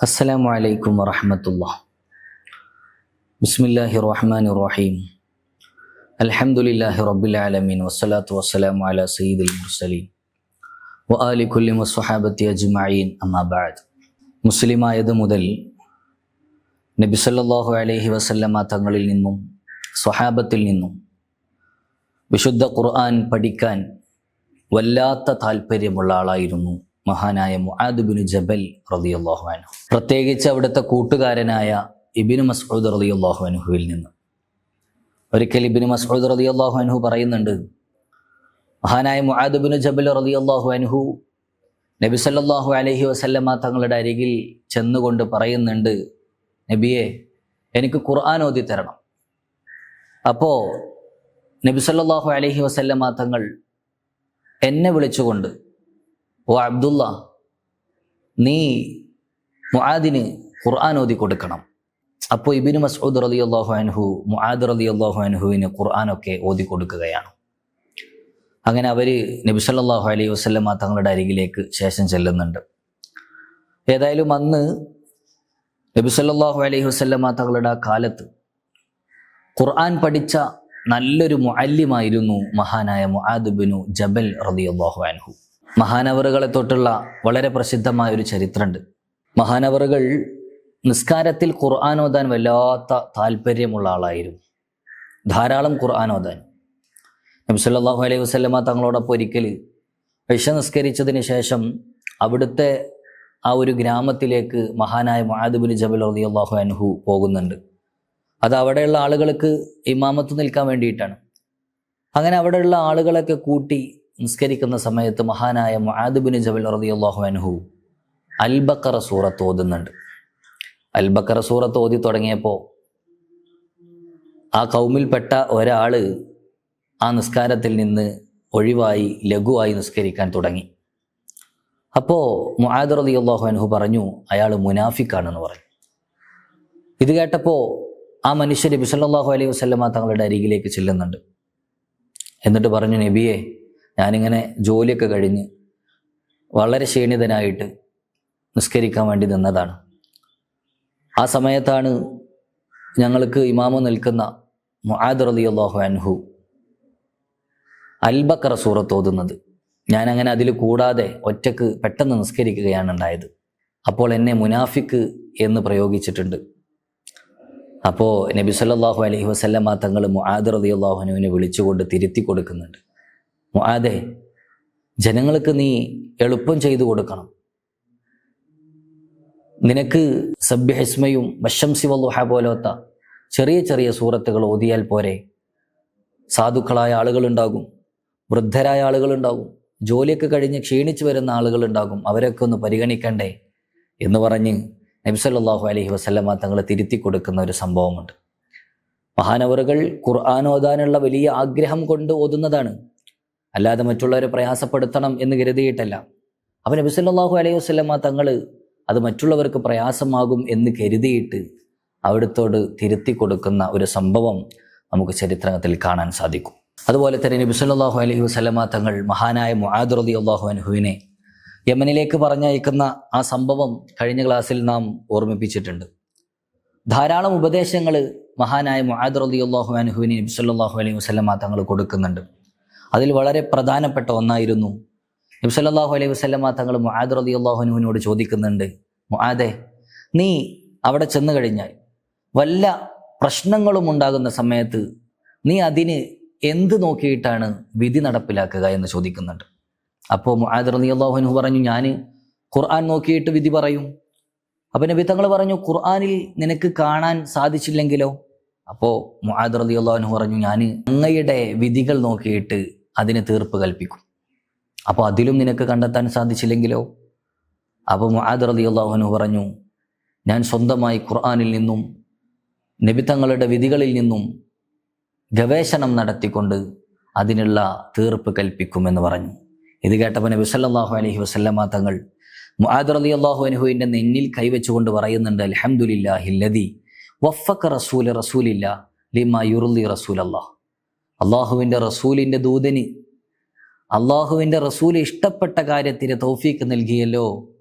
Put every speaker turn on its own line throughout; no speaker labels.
അസ്സലാമു അലൈക്കും വറഹ്മത്തുള്ളാഹി. ബിസ്മില്ലാഹിർ റഹ്മാനിർ റഹീം. അൽഹംദുലില്ലാഹി റബ്ബിൽ ആലമീൻ വസ്സലാത്തു വസ്സലാമു അലാ സയ്യിദിൽ മുർസലീൻ വആലി കുല്ലി വസ്സഹാബത്തി അജ്മഈൻ. അമ്മാ ബഅദ്. മുസ്ലിമായത് മുതൽ നബി സല്ലല്ലാഹു അലൈഹി വസല്ലമ തങ്ങളിൽ നിന്നും സ്വഹാബത്തിൽ നിന്നും വിശുദ്ധ ഖുർആൻ പഠിക്കാൻ വല്ലാത്ത താല്പര്യമുള്ള ആളായിരുന്നു മഹാനായ മുആദ് ബിൻ ജബൽ റളിയല്ലാഹു അൻഹു. പ്രത്യേകിച്ച് അവിടുത്തെ കൂട്ടുകാരനായ ഇബ്നു മസ്ഊദ് റളിയല്ലാഹു അൻഹുവിൽ നിന്ന്. ഒരിക്കൽ ഇബ്നു മസ്ഊദ് റളിയല്ലാഹു അൻഹു പറയുന്നുണ്ട്, മഹാനായ മുആദ് ബിൻ ജബൽ റളിയല്ലാഹു അൻഹു നബി സല്ലല്ലാഹു അലൈഹി വസല്ലമ തങ്ങളുടെ അരികിൽ ചെന്നുകൊണ്ട് പറയുന്നുണ്ട്, നബിയെ, എനിക്ക് ഖുർആൻ ഓതി തരണം. അപ്പോൾ നബി സല്ലല്ലാഹു അലൈഹി വസല്ലമ തങ്ങൾ എന്നെ വിളിച്ചുകൊണ്ട്, ഓ അബ്ദുള്ള, നീ മുആദിന് ഖുർആൻ ഓതി കൊടുക്കണം. അപ്പോൾ ഇബ്നു മസ്ഊദ് റളിയല്ലാഹു അൻഹു മുആദ് റളിയല്ലാഹു അൻഹുവിന് ഖുർആനൊക്കെ ഓതി കൊടുക്കുകയാണ്. അങ്ങനെ അവർ നബി സല്ലല്ലാഹു അലൈഹി വസല്ലമ തങ്ങളുടെ അരികിലേക്ക് ശേഷം ചെല്ലുന്നുണ്ട്. ഏതായാലും അന്ന് നബി സല്ലല്ലാഹു അലൈഹി വസല്ലമ തങ്ങളുടെ ആ കാലത്ത് ഖുർആൻ പഠിച്ച നല്ലൊരു മുഅല്ലിമായിരുന്നു മഹാനായ മുആദ് ബിൻ ജബൽ റളിയല്ലാഹു അൻഹു. മഹാനവറുകളെ തൊട്ടുള്ള വളരെ പ്രസിദ്ധമായ ഒരു ചരിത്രമുണ്ട്. മഹാനവറുകൾ നിസ്കാരത്തിൽ ഖുർആൻ ഓതാൻ വല്ലാത്ത താല്പര്യമുള്ള ആളായിരുന്നു. ധാരാളം ഖുർആൻ ഓതാൻ. നബി സല്ലല്ലാഹു അലൈഹി വസല്ലമ തങ്ങളോടൊപ്പം ഒരിക്കൽ ഇശ നിസ്കരിച്ചതിന് ശേഷം അവിടുത്തെ ആ ഒരു ഗ്രാമത്തിലേക്ക് മഹാനായ മുആദ് ബിൻ ജബൽ റളിയല്ലാഹു അൻഹു പോകുന്നുണ്ട്. അത് അവിടെയുള്ള ആളുകൾക്ക് ഇമാമത്ത് നിൽക്കാൻ വേണ്ടിയിട്ടാണ്. അങ്ങനെ അവിടെയുള്ള ആളുകളൊക്കെ കൂട്ടി നിസ്കരിക്കുന്ന സമയത്ത് മഹാനായ മുആദ് ബിൻ ജബൽ റളിയല്ലാഹു അൻഹു അൽ ബഖറ സൂറത്ത് ഓതുന്നുണ്ട്. അൽ ബഖറ സൂറത്ത് ഓതി തുടങ്ങിയപ്പോൾ ആ കൗമിൽപ്പെട്ട ഒരാൾ ആ നിസ്കാരത്തിൽ നിന്ന് ഒഴിവായി ലഘുവായി നിസ്കരിക്കാൻ തുടങ്ങി. അപ്പോൾ മുആദ് റളിയല്ലാഹു അൻഹു പറഞ്ഞു, അയാൾ മുനാഫിക്കാണെന്ന് പറഞ്ഞു. ഇത് കേട്ടപ്പോൾ ആ മനുഷ്യർ നബി സല്ലല്ലാഹു അലൈഹി വസല്ലമ തങ്ങളുടെ അരികിലേക്ക് ചെല്ലുന്നുണ്ട്. എന്നിട്ട് പറഞ്ഞു, നബിയെ, ഞാനിങ്ങനെ ജോലിയൊക്കെ കഴിഞ്ഞ് വളരെ ക്ഷീണിതനായിട്ട് നിസ്കരിക്കാൻ വേണ്ടി നിന്നതാണ്. ആ സമയത്താണ് ഞങ്ങൾക്ക് ഇമാമ നിൽക്കുന്ന മുആദ് റളിയല്ലാഹു അൻഹു അൽ ബഖറ സൂറത്ത് ഓതുന്നത്. ഞാനങ്ങനെ അതിൽ കൂടാതെ ഒറ്റക്ക് പെട്ടെന്ന് നിസ്കരിക്കുകയാണ് ഉണ്ടായത്. അപ്പോൾ എന്നെ മുനാഫിക്ക് എന്ന് പ്രയോഗിച്ചിട്ടുണ്ട്. അപ്പോൾ നബി സല്ലല്ലാഹു അലൈഹി വസല്ലമ തങ്ങൾ മുആദ് റളിയല്ലാഹു അൻഹുവിനെ വിളിച്ചുകൊണ്ട് തിരുത്തി കൊടുക്കുന്നുണ്ട്. മുആദേ, ജനങ്ങൾക്ക് നീ എളുപ്പം ചെയ്തു കൊടുക്കണം. നിനക്ക് സബ്ബിഹിസ്മയും വശംസി വല്ലുഹ പോലത്തെ ചെറിയ ചെറിയ സൂറത്തുകൾ ഓതിയാൽ പോരെ? സാധുക്കളായ ആളുകളുണ്ടാകും, വൃദ്ധരായ ആളുകളുണ്ടാകും, ജോലിയൊക്കെ കഴിഞ്ഞ് ക്ഷീണിച്ചു വരുന്ന ആളുകളുണ്ടാകും, അവരൊക്കെ ഒന്ന് പരിഗണിക്കണ്ടേ എന്ന് പറഞ്ഞ് നബി സല്ലല്ലാഹു അലൈഹി വസല്ലമ തങ്ങൾ തിരുത്തി കൊടുക്കുന്ന ഒരു സംഭവമുണ്ട്. മഹാനവറുകൾ ഖുർആൻ ഓതാനുള്ള വലിയ ആഗ്രഹം കൊണ്ട് ഓതുന്നതാണ്, അല്ലാതെ മറ്റുള്ളവരെ പ്രയാസപ്പെടുത്തണം എന്ന് കരുതിയിട്ടല്ല. അപ്പോൾ നബി സല്ലല്ലാഹു അലൈഹി വസല്ലമ തങ്ങൾ അത് മറ്റുള്ളവർക്ക് പ്രയാസമാകും എന്ന് കരുതിയിട്ട് അവിടുത്തോട് തിരുത്തി കൊടുക്കുന്ന ഒരു സംഭവം നമുക്ക് ചരിത്രത്തിൽ കാണാൻ സാധിക്കും. അതുപോലെ തന്നെ നബി സല്ലല്ലാഹു അലൈഹി വസല്ലമ തങ്ങൾ മഹാനായ മുആദ് റളിയല്ലാഹു അൻഹുവിനെ യമനിലേക്ക് പറഞ്ഞയക്കുന്ന ആ സംഭവം കഴിഞ്ഞ ക്ലാസ്സിൽ നാം ഓർമ്മിപ്പിച്ചിട്ടുണ്ട്. ധാരാളം ഉപദേശങ്ങൾ മഹാനായ മുആദ് റളിയല്ലാഹു അൻഹുവിന് നബി സല്ലല്ലാഹു അലൈഹി വസല്ലമ തങ്ങൾ കൊടുക്കുന്നുണ്ട്. അതിൽ വളരെ പ്രധാനപ്പെട്ട ഒന്നായിരുന്നു, നബി സല്ലല്ലാഹു അലൈഹി വസല്ലമ തങ്ങൾ മുആദ് റളിയല്ലാഹു അൻഹുവിനോട് ചോദിക്കുന്നുണ്ട്, മുആദേ, നീ അവിടെ ചെന്ന് കഴിഞ്ഞാൽ വല്ല പ്രശ്നങ്ങളും ഉണ്ടാകുന്ന സമയത്ത് നീ അതിന് എന്ത് നോക്കിയിട്ടാണ് വിധി നടപ്പിലാക്കുക എന്ന് ചോദിക്കുന്നുണ്ട്. അപ്പോൾ മുആദ് റളിയല്ലാഹു അൻഹു പറഞ്ഞു, ഞാൻ ഖുർആൻ നോക്കിയിട്ട് വിധി പറയും. അപ്പോൾ നബി തങ്ങൾ പറഞ്ഞു, ഖുർആനിൽ നിനക്ക് കാണാൻ സാധിച്ചില്ലെങ്കിലോ? അപ്പോൾ മുആദ് റളിയല്ലാഹു അൻഹു പറഞ്ഞു, ഞാൻ അങ്ങയുടെ വിധികൾ നോക്കിയിട്ട് അതിന് തീർപ്പ് കൽപ്പിക്കും. അപ്പോൾ അതിലും നിനക്ക് കണ്ടെത്താൻ സാധിച്ചില്ലെങ്കിലോ? അപ്പോൾ മുആദ് റളിയല്ലാഹു അൻഹു പറഞ്ഞു, ഞാൻ സ്വന്തമായി ഖുർആനിൽ നിന്നും നബി തങ്ങളുടെ വിധികളിൽ നിന്നും ഗവേഷണം നടത്തിക്കൊണ്ട് അതിനുള്ള തീർപ്പ് കൽപ്പിക്കുമെന്ന് പറഞ്ഞു. ഇത് കേട്ടപ്പോൾ നബി സല്ലല്ലാഹു അലൈഹി വസല്ലമ തങ്ങൾ മുആദ് റളിയല്ലാഹു അൻഹുവിൻ്റെ നെഞ്ഞിൽ കൈവച്ചുകൊണ്ട് പറയുന്നുണ്ട്, അൽഹംദുലില്ലാഹില്ലദി വഫഖ റസൂലില്ലാ ലിമാ യുർളി റസൂലല്ലാഹ്. അള്ളാഹുവിൻ്റെ റസൂലിൻ്റെ ദൂതന് അള്ളാഹുവിൻ്റെ റസൂൽ ഇഷ്ടപ്പെട്ട കാര്യത്തിന് തൗഫീക്ക് നൽകിയല്ലോ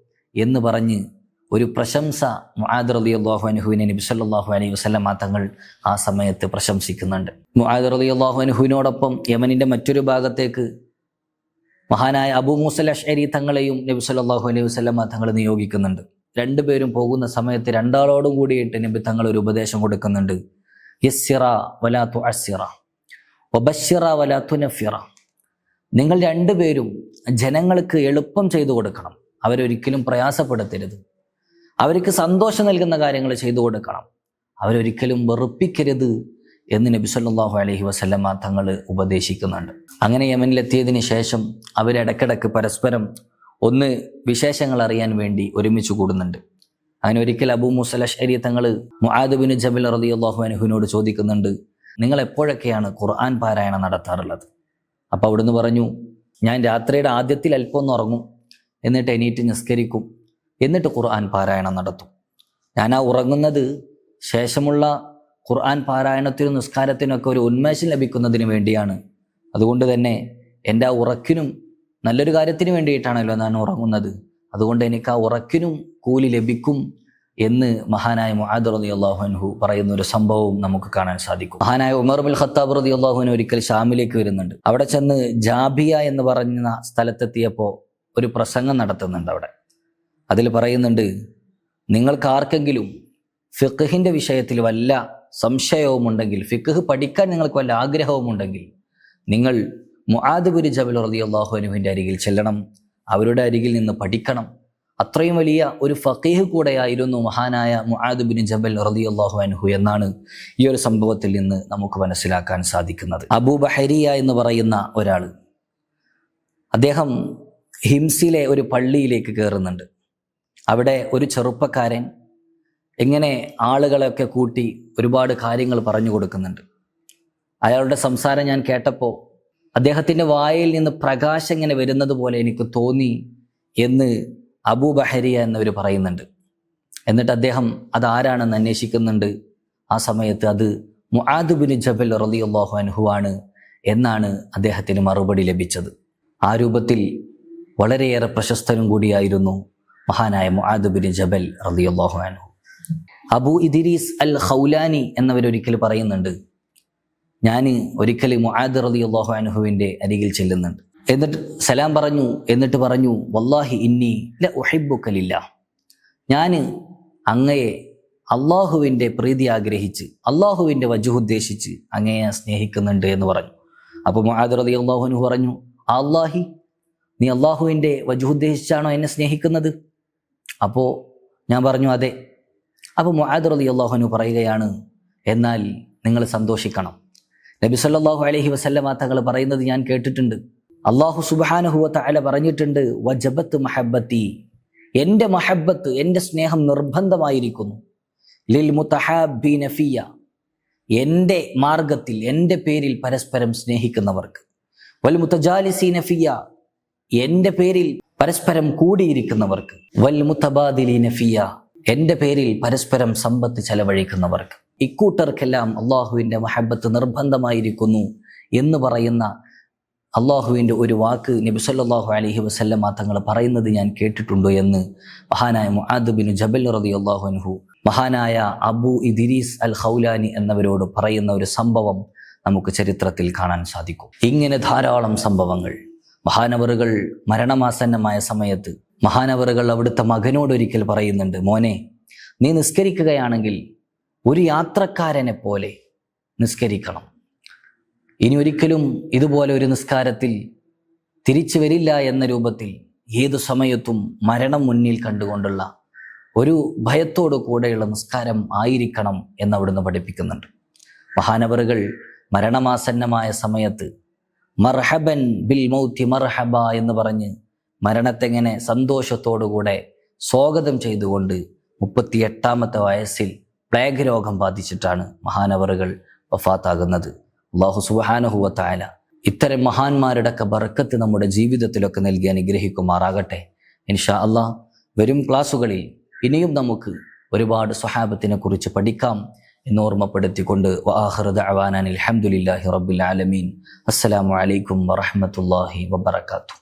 എന്ന് പറഞ്ഞ് ഒരു പ്രശംസ മുആദ് റളിയല്ലാഹു അൻഹുവിനെ നബി സല്ലല്ലാഹു അലൈഹി വസല്ലം തങ്ങൾ ആ സമയത്ത് പ്രശംസിക്കുന്നുണ്ട്. മുആദ് റളിയല്ലാഹു അൻഹുവിനോടൊപ്പം യമനിൻ്റെ മറ്റൊരു ഭാഗത്തേക്ക് മഹാനായ അബൂ മൂസൽ അശ്അരി തങ്ങളെയും നബി സല്ലല്ലാഹു അലൈഹി വസല്ലം തങ്ങൾ നിയോഗിക്കുന്നുണ്ട്. രണ്ടുപേരും പോകുന്ന സമയത്ത് രണ്ടാളോടും കൂടിയിട്ട് നബി തങ്ങൾ ഒരു ഉപദേശം കൊടുക്കുന്നുണ്ട്. യസ്സിറ വലാ തുഅസ്സിറ വബശ്ശിറ വലാ തുനഫിറ. നിങ്ങൾ രണ്ടുപേരും ജനങ്ങൾക്ക് എളുപ്പം ചെയ്തു കൊടുക്കണം, അവരൊരിക്കലും പ്രയാസപ്പെടുത്തരുത്. അവർക്ക് സന്തോഷം നൽകുന്ന കാര്യങ്ങൾ ചെയ്തു കൊടുക്കണം, അവരൊരിക്കലും വെറുപ്പിക്കരുത് എന്ന് നബി സല്ലല്ലാഹു അലൈഹി വസല്ലമ തങ്ങൾ ഉപദേശിക്കുന്നുണ്ട്. അങ്ങനെ യമനിലെത്തിയതിന് ശേഷം അവരിടക്കിടക്ക് പരസ്പരം ഒന്ന് വിശേഷങ്ങൾ അറിയാൻ വേണ്ടി ഒരുമിച്ച് കൂടുന്നുണ്ട്. അങ്ങനെ ഒരിക്കൽ അബൂ മൂസൽ അശ്അരി തങ്ങൾ മുആദ് ബിൻ ജബൽ റളിയല്ലാഹു അൻഹുവിനോട് ചോദിക്കുന്നുണ്ട്, നിങ്ങൾ എപ്പോഴൊക്കെയാണ് ഖുർആൻ പാരായണം നടത്താറുള്ളത്? അപ്പോൾ അവിടുന്ന് പറഞ്ഞു, ഞാൻ രാത്രിയുടെ ആദ്യത്തിൽ അല്പം ഒന്ന് ഉറങ്ങും, എന്നിട്ട് എണീറ്റ് നിസ്കരിക്കും, എന്നിട്ട് ഖുർആൻ പാരായണം നടത്തും. ഞാൻ ആ ഉറങ്ങുന്നത് ശേഷമുള്ള ഖുർആൻ പാരായണത്തിനും നിസ്കാരത്തിനൊക്കെ ഒരു ഉന്മേഷം ലഭിക്കുന്നതിന് വേണ്ടിയാണ്. അതുകൊണ്ട് തന്നെ എൻ്റെ ആ ഉറക്കിനും നല്ലൊരു കാര്യത്തിന് വേണ്ടിയിട്ടാണല്ലോ ഞാൻ ഉറങ്ങുന്നത്, അതുകൊണ്ട് എനിക്ക് ആ ഉറക്കിനും കൂലി ലഭിക്കും എന്ന് മഹാനായ മുആദ് റളിയല്ലാഹു അൻഹു പറയുന്ന ഒരു സംഭവവും നമുക്ക് കാണാൻ സാധിക്കും. മഹാനായ ഉമർ ബിൻ ഖത്താബ് റളിയല്ലാഹു അൻഹു ഒരിക്കൽ ഷാമിലേക്ക് വരുന്നുണ്ട്. അവിടെ ചെന്ന് ജാബിയ എന്ന് പറയുന്ന സ്ഥലത്തെത്തിയപ്പോൾ ഒരു പ്രസംഗം നടത്തുന്നുണ്ട്. അവിടെ അതിൽ പറയുന്നുണ്ട്, നിങ്ങൾക്ക് ആർക്കെങ്കിലും ഫിഖ്ഹിൻ്റെ വിഷയത്തിൽ വല്ല സംശയവുമുണ്ടെങ്കിൽ, ഫിഖ്ഹ് പഠിക്കാൻ നിങ്ങൾക്ക് വല്ല ആഗ്രഹവുമുണ്ടെങ്കിൽ, നിങ്ങൾ മുആദ് ബിൻ ജബൽ റളിയല്ലാഹു അൻഹുവിൻ്റെ അരികിൽ ചെല്ലണം, അവരുടെ അരികിൽ നിന്ന് പഠിക്കണം. അത്രയും വലിയ ഒരു ഫഖീഹ് കൂടെയായിരുന്നു മഹാനായ മുആദ് ബിൻ ജബൽ റളിയല്ലാഹു അൻഹു എന്നാണ് ഈ ഒരു സംഭവത്തിൽ നിന്ന് നമുക്ക് മനസ്സിലാക്കാൻ സാധിക്കുന്നത്. അബൂ ബഹരിയ എന്ന് പറയുന്ന ഒരാൾ, അദ്ദേഹം ഹിംസിലെ ഒരു പള്ളിയിലേക്ക് കയറുന്നുണ്ട്. അവിടെ ഒരു ചെറുപ്പക്കാരൻ ഇങ്ങനെ ആളുകളെയൊക്കെ കൂട്ടി ഒരുപാട് കാര്യങ്ങൾ പറഞ്ഞു കൊടുക്കുന്നുണ്ട്. അയാളുടെ സംസാരം ഞാൻ കേട്ടപ്പോൾ അദ്ദേഹത്തിൻ്റെ വായിൽ നിന്ന് പ്രകാശം ഇങ്ങനെ വരുന്നത് പോലെ എനിക്ക് തോന്നി എന്ന് അബൂ ബഹരിയ എന്നവർ പറയുന്നുണ്ട്. എന്നിട്ട് അദ്ദേഹം അതാരാണെന്ന് അന്വേഷിക്കുന്നുണ്ട്. ആ സമയത്ത് അത് മുആദ് ബിൻ ജബൽ റളിയല്ലാഹു അൻഹു ആണ് എന്നാണ് അദ്ദേഹത്തിന് മറുപടി ലഭിച്ചത്. ആ രൂപത്തിൽ വളരെയേറെ പ്രശസ്തനും കൂടിയായിരുന്നു മഹാനായ മുആദ് ബിൻ ജബൽ റളിയല്ലാഹു അൻഹു. അബൂ ഇദ്രീസ് അൽ ഖൗലാനി എന്നവരൊരിക്കൽ പറയുന്നുണ്ട്, ഞാൻ ഒരിക്കൽ മുആദ് റളിയല്ലാഹു അൻഹുവിൻ്റെ അരികിൽ ചെല്ലുന്നുണ്ട്. എന്നിട്ട് സലാം പറഞ്ഞു. എന്നിട്ട് പറഞ്ഞു, വല്ലാഹി ഇന്നി ല ഉഹിബ്ബുക ലില്ലാഹ്, ഞാൻ അങ്ങയെ അള്ളാഹുവിൻ്റെ പ്രീതി ആഗ്രഹിച്ച് അള്ളാഹുവിൻ്റെ വജ്ഹ് ഉദ്ദേശിച്ച് അങ്ങയെ സ്നേഹിക്കുന്നുണ്ട് എന്ന് പറഞ്ഞു. അപ്പോൾ മുആദ് റളിയല്ലാഹു അൻഹു പറഞ്ഞു, അല്ലാഹി, നീ അള്ളാഹുവിൻ്റെ വജ്ഹ് ഉദ്ദേശിച്ചാണോ എന്നെ സ്നേഹിക്കുന്നത്? അപ്പോൾ ഞാൻ പറഞ്ഞു, അതെ. അപ്പോൾ മുആദ് റളിയല്ലാഹു അൻഹു പറയുകയാണ്, എന്നാൽ നിങ്ങൾ സന്തോഷിക്കണം. നബി സല്ലല്ലാഹു അലൈഹി വസല്ലമ തങ്ങൾ പറയുന്നത് ഞാൻ കേട്ടിട്ടുണ്ട്. അല്ലാഹു സുബ്ഹാനഹു വ തആല പറഞ്ഞിട്ടുണ്ട്, വജബത്ത് മഹബ്ബത്തി, എൻ്റെ മഹബ്ബത്ത്, എൻ്റെ സ്നേഹം നിർബന്ധമായിരിക്കുന്നു. ലിൽ മുതഹാബ്ബീന ഫിയ, എൻ്റെ മാർഗത്തിൽ എൻ്റെ പേരിൽ പരസ്പരം സ്നേഹിക്കുന്നവർക്ക്. വൽ മുതജാലിസീന ഫിയ, എൻ്റെ പേരിൽ പരസ്പരം കൂടിയിരിക്കുന്നവർക്ക്. വൽ മുതബാദിലീന ഫിയ, എൻ്റെ പേരിൽ പരസ്പരം സമ്പത്ത് ചെലവഴിക്കുന്നവർക്ക്. ഇക്കൂട്ടർക്കെല്ലാം അള്ളാഹുവിൻ്റെ മഹബ്ബത്ത് നിർബന്ധമായിരിക്കുന്നു എന്ന് പറയുന്ന അള്ളാഹുവിൻ്റെ ഒരു വാക്ക് നബി സല്ലല്ലാഹു അലൈഹി വസല്ലമ തങ്ങൾ പറയുന്നത് ഞാൻ കേട്ടിട്ടുണ്ട് എന്ന് മഹാനായ മുആദ് ബിൻ ജബൽ റളിയല്ലാഹു അൻഹു മഹാനായ അബൂ ഇദ്രീസ് അൽ ഖൗലാനി എന്നവരോട് പറയുന്ന ഒരു സംഭവം നമുക്ക് ചരിത്രത്തിൽ കാണാൻ സാധിക്കും. ഇങ്ങനെ ധാരാളം സംഭവങ്ങൾ. മഹാനവറുകൾ മരണമാസന്നമായ സമയത്ത് മഹാനവറുകൾ അവിടുത്തെ മകനോടൊരിക്കൽ പറയുന്നുണ്ട്, മോനെ, നീ നിസ്കരിക്കുകയാണെങ്കിൽ ഒരു യാത്രക്കാരനെ പോലെ നിസ്കരിക്കണം. ഇനി ഒരിക്കലും ഇതുപോലെ ഒരു നിസ്കാരത്തിൽ തിരിച്ചു വരില്ല എന്ന രൂപത്തിൽ ഏതു സമയത്തും മരണം മുന്നിൽ കണ്ടുകൊണ്ടുള്ള ഒരു ഭയത്തോടു കൂടെയുള്ള നിസ്കാരം ആയിരിക്കണം എന്നവിടുന്ന് പഠിപ്പിക്കുന്നുണ്ട്. മഹാനവറുകൾ മരണമാസന്നമായ സമയത്ത് മർഹബൻ ബിൽ മൗത്തി മർഹബ എന്ന് പറഞ്ഞ് മരണത്തെങ്ങനെ സന്തോഷത്തോടുകൂടെ സ്വാഗതം ചെയ്തുകൊണ്ട് 38ാമത്തെ വയസ്സിൽ പ്ലേഗ് രോഗം ബാധിച്ചിട്ടാണ് മഹാനവറുകൾ വഫാത്താകുന്നത്. അല്ലാഹു സുബ്ഹാനഹു വ തആല ഇത്തരം മഹാന്മാരുടെയൊക്കെ ബർക്കത്ത് നമ്മുടെ ജീവിതത്തിലൊക്കെ നൽകി അനുഗ്രഹിക്കുമാറാകട്ടെ. ഇൻഷാ അല്ലാഹ് വരും ക്ലാസ്സുകളിൽ ഇനിയും നമുക്ക് ഒരുപാട് സ്വഹാബത്തിനെ കുറിച്ച് പഠിക്കാം എന്ന് ഓർമ്മപ്പെടുത്തിക്കൊണ്ട് വആഖിറു ദഅവാനാ അൽഹംദുലില്ലാഹി റബ്ബിൽ ആലമീൻ. അസ്സലാമു അലൈക്കും വറഹ്മത്തുള്ളാഹി വബറകാതുഹു.